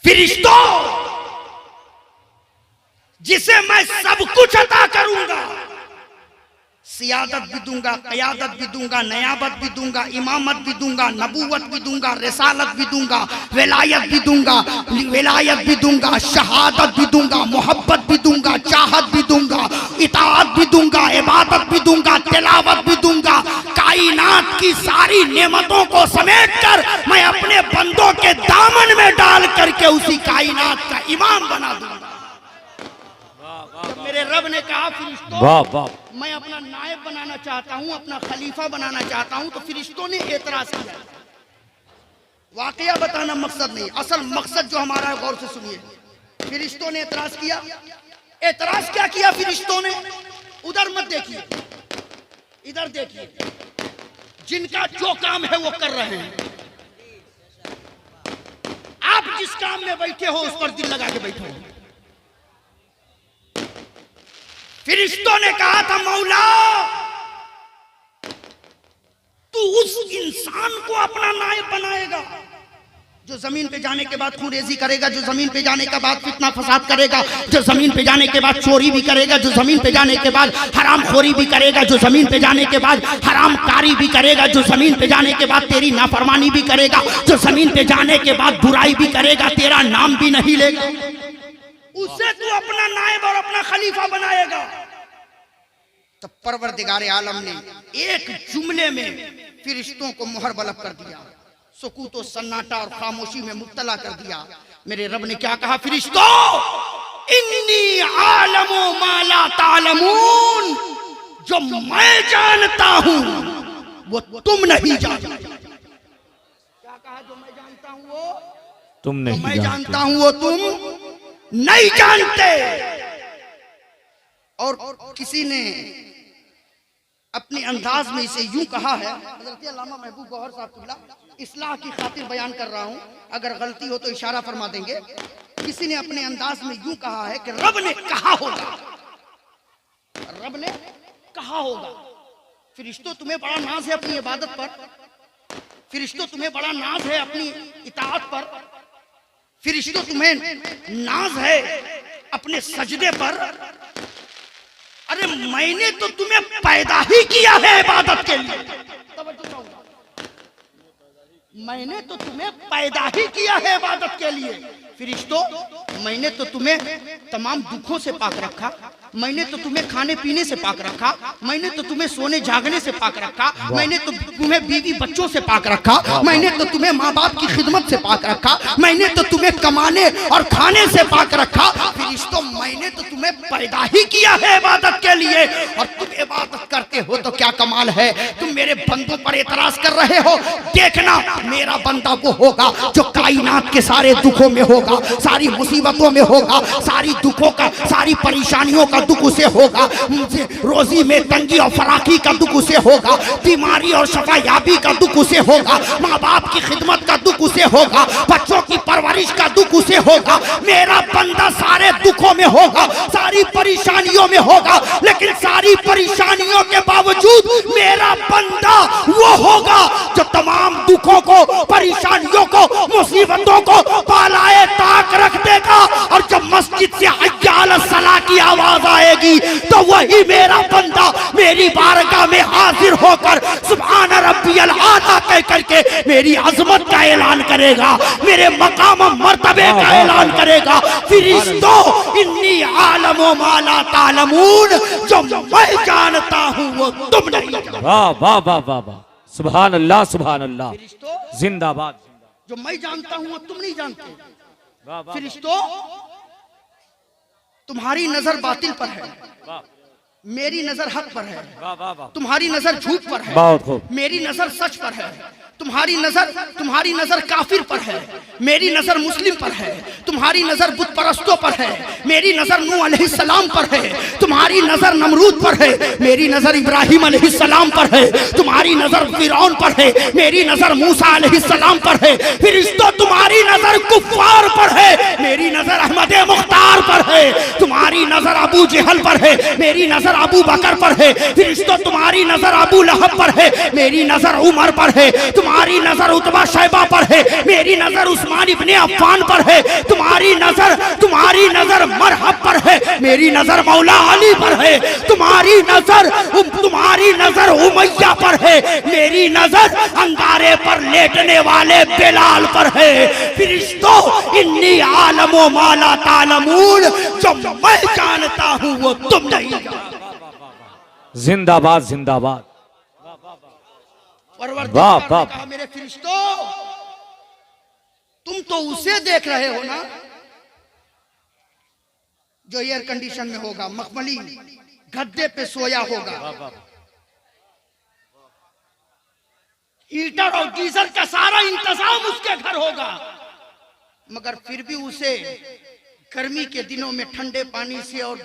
फरिश्तों, जिसे मैं सब कुछ अता करूंगा, सियादत भी दूंगा, क़यादत भी दूंगा, नयाबत भी दूंगा, इमामत भी दूंगा, नबूवत भी दूंगा, रिसालत भी दूंगा, विलायत भी दूंगा, विलायत भी दूंगा, शहादत भी दूंगा, मोहब्बत भी दूंगा, चाहत भी दूंगा, इताअत भी दूंगा, इबादत भी दूंगा, तिलावत भी दूंगा। कायनात की सारी नेमतों को समेटकर मैं अपने बंदों के दामन में डाल करके उसी कायनात का इमाम बना दूंगा। जब मेरे रब ने कहा, फरिश्तों, वाह वाह, मैं अपना नायब बनाना चाहता हूं, अपना खलीफा बनाना चाहता हूं, तो फरिश्तों ने एतराज किया। वाकया बताना मकसद नहीं, असल मकसद जो हमारा है, गौर से सुनिए। फरिश्तों ने एतराज किया। एतराज क्या किया फरिश्तों ने? उधर मत देखिए, इधर देखिए। जिनका जो काम है वो कर रहे हैं, आप जिस काम में बैठे हो उस पर दिल लगा के बैठो। फरिश्तों ने कहा था, मौला, तू उस इंसान को अपना नायब बनाएगा जो जमीन पे जाने के बाद खूनरेजी करेगा, जो जमीन पे जाने के बाद फितना फसाद करेगा, जो जमीन पे जाने के बाद चोरी भी करेगा, जो जमीन पे जाने के बाद हराम खोरी भी करेगा, जो जमीन पे जाने के बाद हराम कारी भी करेगा, जो जमीन पे जाने के बाद तेरी नाफरमानी भी करेगा, जो जमीन पे जाने के बाद बुराई भी करेगा, तेरा नाम भी नहीं लेगा, उसे तू अपना नायब और अपना खलीफा बनाएगा। तो परवरदिगार आलम ने एक जुमले में फरिश्तों को मुहर बलब कर दिया, सुकूत और सन्नाटा और खामोशी में मुब्तला कर दिया। मेरे रब ने क्या कहा? फरिश्तों, इन्नी आलमु मा ला तालमून, जो मैं जानता हूं वो तुम नहीं जानते। क्या कहा? जो मैं जानता हूं वो तुम नहीं मैं जानता हूं वो तुम नहीं जानते। और किसी ने अपने अंदाज में इसे यूं कहा है, हज़रत अल्लामा महबूब गौहर साहब किबला, इस्लाह की खातिर बयान कर रहा हूं, अगर गलती हो तो इशारा फरमा देंगे। किसी ने अपने अंदाज में यूं कहा है कि रब ने कहा होगा, रब ने कहा होगा, फरिश्तों तुम्हें बड़ा नाज है अपनी इबादत पर, फरिश्तों तुम्हें बड़ा नाज है अपनी इताअत पर, फरिश्तों तुम्हें नाज है अपने सजदे पर। अरे मैंने तो तुम्हें पैदा ही किया है इबादत के लिए। मैंने तो तुम्हें पैदा ही किया है इबादत के लिए। फरिश्तों, मैंने तो तुम्हें तमाम दुखों से पाक रखा, मैंने तो तुम्हें खाने पीने से पाक रखा, मैंने तो तुम्हें सोने जागने से पाक रखा, मैंने तो तुम्हें बीवी बच्चों से पाक रखा, मैंने तो तुम्हें माँ बाप की खिदमत से पाक रखा, मैंने तो तुम्हें कमाने और खाने से पाक रखा। फरिश्तों, मैंने तो तुम्हें पैदा ही किया है इबादत के लिए, और तुम इबादत करते हो तो क्या कमाल है, तुम मेरे बंदों पर एतराज कर रहे हो। देखना, मेरा बंदा वो होगा जो कायनात के सारे दुखों में होगा, सारी मुसीबतों में होगा, सारी दुखों का, सारी परेशानियों का दुख उसे होगा, रोजी में तंगी और फराकी का दुख उसे होगा, बीमारी और शफायाबी का दुख उसे होगा, माँ बाप की खिदमत का दुख उसे होगा, बच्चों की परवरिश का दुख उसे होगा। मेरा बंदा सारे दुखों में होगा, सारी परेशानियों में होगा, लेकिन सारी परेशानियों के बावजूद मेरा बंदा वो होगा जो तमाम दुखों को, परेशानियों को, मुसीबतों को पालाए ताक रख देगा। और जब मस्जिद से हय्या अलस सलाह की आवाज आएगी तो वही मेरा बंदा मेरी बारगाह में हाजिर होकर सुभान रब्बियल आला कह करके मेरी अजमत का ऐलान करेगा, मेरे मकाम मर्तबे का ऐलान करेगा। फरिश्तों, इन्नी आलमु मा ला तालमून, जो मैं जानता हूं वो तुम नहीं जानते। वाह वाह वाह वाह वाह, सुभान अल्लाह सुभान अल्लाह, जिंदाबाद। जो मैं जानता हूं वो तुम नहीं जानते। वाह वाह, फरिश्तों, तुम्हारी नजर बातिल पर है, मेरी नजर हक पर है, वाह वाह वाह, तुम्हारी नजर झूठ पर है। बहुत खूब। मेरी नजर सच पर है, तुम्हारी नजर काफिर पर है। मेरी नजर मुस्लिम पर है, तुम्हारी नजर बुत परस्तों पर है। मेरी नजर नूह अलैहिस्सलाम पर है, तुम्हारी नजर नमरूद पर है। मेरी नजर इब्राहिम अलैहिस्सलाम पर है, तुम्हारी नजर फिरौन पर है। मेरी नजर मूसा अलैहिस्सलाम पर है, फिरिश्तों तुम्हारी नजर कुफ्फार पर है। मेरी नजर अहमद मुख्तार पर है, तुम्हारी नजर अबू जहल पर है। मेरी नजर अबू बकर पर है, फिरिश्तों तुम्हारी नजर अबू लहब पर है। मेरी नजर उमर पर है, तुम्हारी नजर उतबा शैबा पर है। मेरी नजर उस्मान इब्ने अफ़्फ़ान पर है, तुम्हारी नजर मरहब पर है। मेरी नजर मौला अली पर है, तुम्हारी नजर उमैया पर है। मेरी नजर अंगारे पर लेटने वाले बिलाल पर है। फिरिश्तों इन्नी आलमो माला तालमून, जो मैं जानता हूं वो तुम नहीं जानते। जिंदाबाद जिंदाबाद, परवरदिगार ने कहा मेरे फिरिश्तों, तुम तो उसे देख रहे हो ना जो एयर कंडीशन में होगा, मखमली गद्दे पे सोया होगा, हीटर और गीजर का सारा इंतजाम उसके घर होगा, मगर फिर भी उसे गर्मी के दिनों में ठंडे पानी से और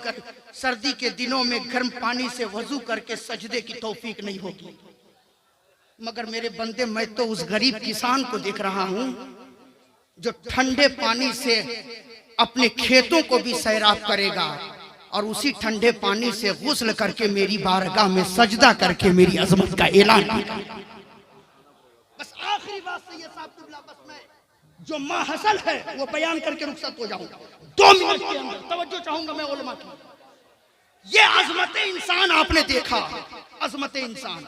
सर्दी के दिनों में गर्म पानी से वजू करके सजदे की तौफीक नहीं होगी। मगर मेरे बंदे, मैं तो उस गरीब किसान को देख रहा हूं जो ठंडे पानी से अपने खेतों को भी सैराब करेगा और उसी ठंडे पानी से गुस्ल करके मेरी बारगाह में सजदा करके मेरी अजमत का ऐलान करेगा। बस आखिरी बात से ये साहब, बस मैं जो माहसल है वो बयान करके रुखसत हो जाऊंगा 2 मिनट के अंदर। तवज्जो चाहूंगा मैं उलमा की। ये अजमत इंसान आपने देखा, अजमत इंसान।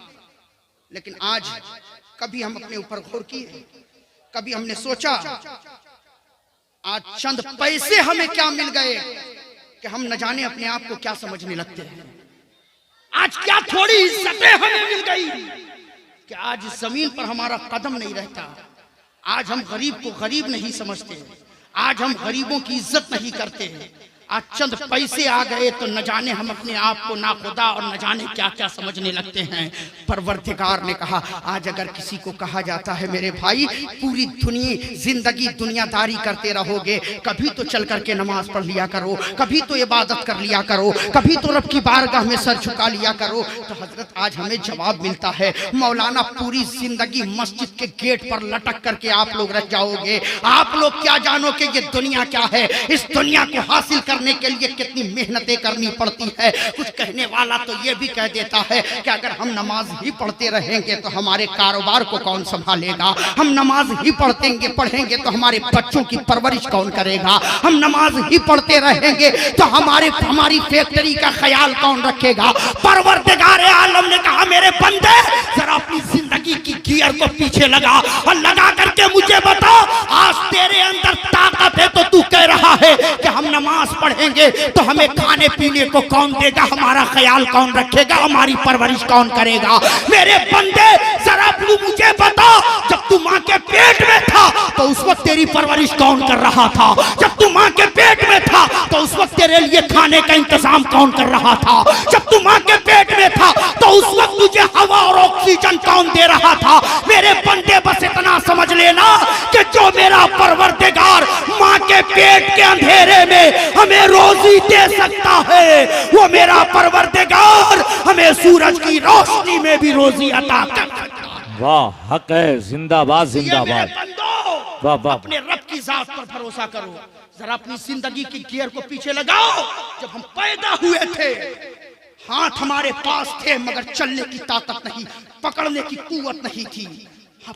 लेकिन आज कभी हम अपने ऊपर गौर किए, कभी हमने सोचा आज चंद पैसे हमें क्या मिल गए कि हम न जाने अपने आप को क्या समझने लगते हैं। आज क्या थोड़ी इज्जतें हमें मिल गई कि आज जमीन पर हमारा कदम नहीं रहता। आज हम गरीब को गरीब नहीं समझते, आज हम गरीबों की इज्जत नहीं करते। आज चंद पैसे आ गए तो न जाने हम अपने आप को ना खुदा और न जाने क्या क्या समझने लगते हैं। परवरदिगार ने कहा आज अगर किसी को कहा जाता है मेरे भाई पूरी जिंदगी दुनियादारी करते रहोगे, कभी तो चल करके नमाज पढ़ लिया करो, कभी तो इबादत कर लिया करो, कभी तो रब की बारगाह में सर झुका लिया करो, तो हजरत आज हमें जवाब मिलता है मौलाना पूरी जिंदगी मस्जिद के गेट पर लटक करके आप लोग रह जाओगे। आप लोग क्या जानोगे ये दुनिया क्या है, इस दुनिया को हासिल करने के लिए कितनी मेहनतें करनी पड़ती है। कुछ कहने वाला तो ये भी कह देता है कि अगर हम नमाज ही पढ़ते रहेंगे तो हमारे कारोबार को कौन संभालेगा, हम नमाज ही पढ़ेंगे तो हमारे बच्चों की परवरिश कौन करेगा, हम नमाज ही पढ़ते रहेंगे तो हमारी फैक्ट्री का ख्याल कौन रखेगा। परवरदिगार आलम ने कहा मेरे बंदे जरा अपनी जिंदगी की गियर को पीछे लगा और लगा करके मुझे बता आज तेरे अंदर ताकत है तो तू कह रहा है कि हम नमाज पढ़ेंगे तो हमें खाने पीने को कौन देगा, हमारा ख्याल कौन रखेगा, हमारी परवरिश कौन करेगा। मेरे बंदे जरा तू मुझे बता जब तू माँ के पेट में था तो उस वक्त तेरी परवरिश कौन कर रहा था, जब तू माँ के पेट में था तो उस वक्त तेरे लिए खाने का इंतजाम कौन कर रहा था, जब तू माँ के पेट में था तो उस वक्त तुझे हवा और ऑक्सीजन कौन दे रहा था। मेरे बंदे बस इतना समझ लेना कि जो मेरा परवरदिगार माँ के पेट के अंधेरे में हमें रोजी दे सकता है वो मेरा परवरदिगार हमें सूरज की रोशनी में भी रोजी अता कर सकता है। वाह हक है, जिंदाबाद जिंदाबाद। वाह वाह, अपने रब की जात पर भरोसा करो, जरा अपनी जिंदगी की गियर को पीछे लगाओ। जब हम पैदा हुए थे हाथ हमारे पास थे मगर चलने की ताकत नहीं, पकड़ने की कुव्वत नहीं थी,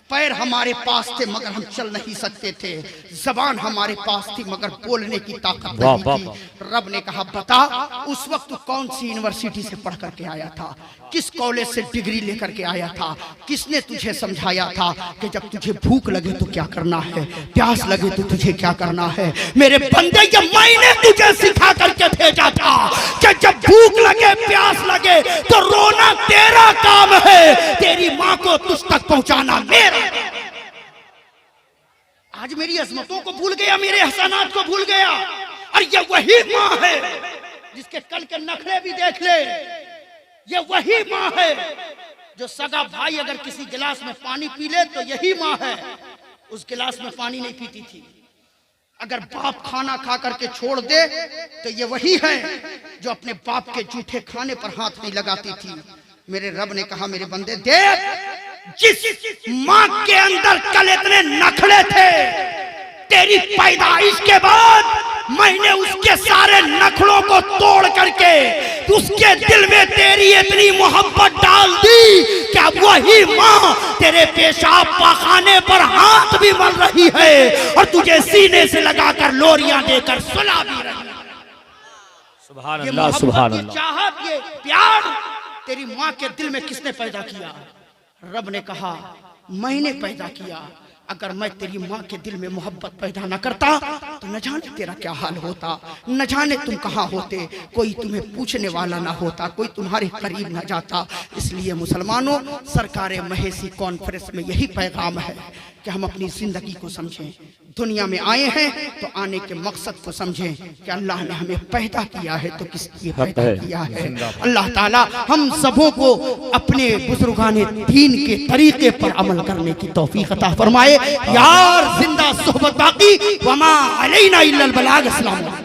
पैर हमारे पास थे मगर हम चल नहीं सकते थे, जबान हमारे पास थी मगर बोलने की ताकत नहीं थी। रब ने कहा बता उस वक्त तू कौन सी यूनिवर्सिटी से पढ़ करके आया था, किस कॉलेज से डिग्री लेकर के आया था, किसने तुझे समझाया था कि जब तुझे भूख लगे तो क्या करना है, प्यास लगे तो तुझे क्या करना है। मेरे बंदे ये मैंने तुझे सिखा करके भेजा था कि जब भूख लगे प्यास लगे तो रोना तेरा काम है, तेरी माँ को तुझ तक पहुंचाना मेरा। आज मेरी अजमतों को भूल गया, मेरे हसनात को भूल गया, और ये वही माँ है जिसके कल के नखरे भी देख ले, ये वही माँ है जो सगा भाई अगर किसी गिलास में पानी पी ले तो यही माँ है, उस गिलास में पानी नहीं पीती थी। अगर बाप खाना खा करके छोड़ दे तो ये वही है जो अपने बाप के जूठे खाने पर हाथ नहीं लगाती थी। मेरे रब ने कहा, मेरे बंदे देख, जिस माँ के अंदर कल इतने नखरे थे, तेरी पैदाइश के बाद मैंने उसके सारे नखरों को तोड़ करके उसके दिल में तेरी इतनी मोहब्बत डाल दी कि अब वही माँ तेरे पेशाब पाखाने पर हाथ भी मल रही है और तुझे सीने से लगाकर लोरियां देकर सुला भी रही है। सुभान ये अल्लाह, सुभान मोहब्बत, ये अल्लाह। चाहत, ये प्यार तेरी माँ के दिल में किसने पैदा किया? रब ने कहा, मैंने पैदा किया। अगर मैं तेरी माँ के दिल में मोहब्बत पैदा न करता तो न जाने तेरा क्या हाल होता, न जाने तुम कहाँ होते, कोई तुम्हें पूछने वाला ना होता, कोई तुम्हारे करीब न जाता। इसलिए मुसलमानों, सरकार महेसी कॉन्फ्रेंस में यही पैगाम है कि हम अपनी जिंदगी को समझें। दुनिया में आए हैं तो आने के मकसद को समझें कि अल्लाह ने हमें पैदा किया है तो किस लिए पैदा किया है। अल्लाह ताला हम सबों को अपने बुजुर्गाने दीन के तरीके पर अमल करने की तौफीक अता फरमाए। यार जिंदा सोहबत बाकी, वमा अलैना इल्लल बलाग। अस्सलाम।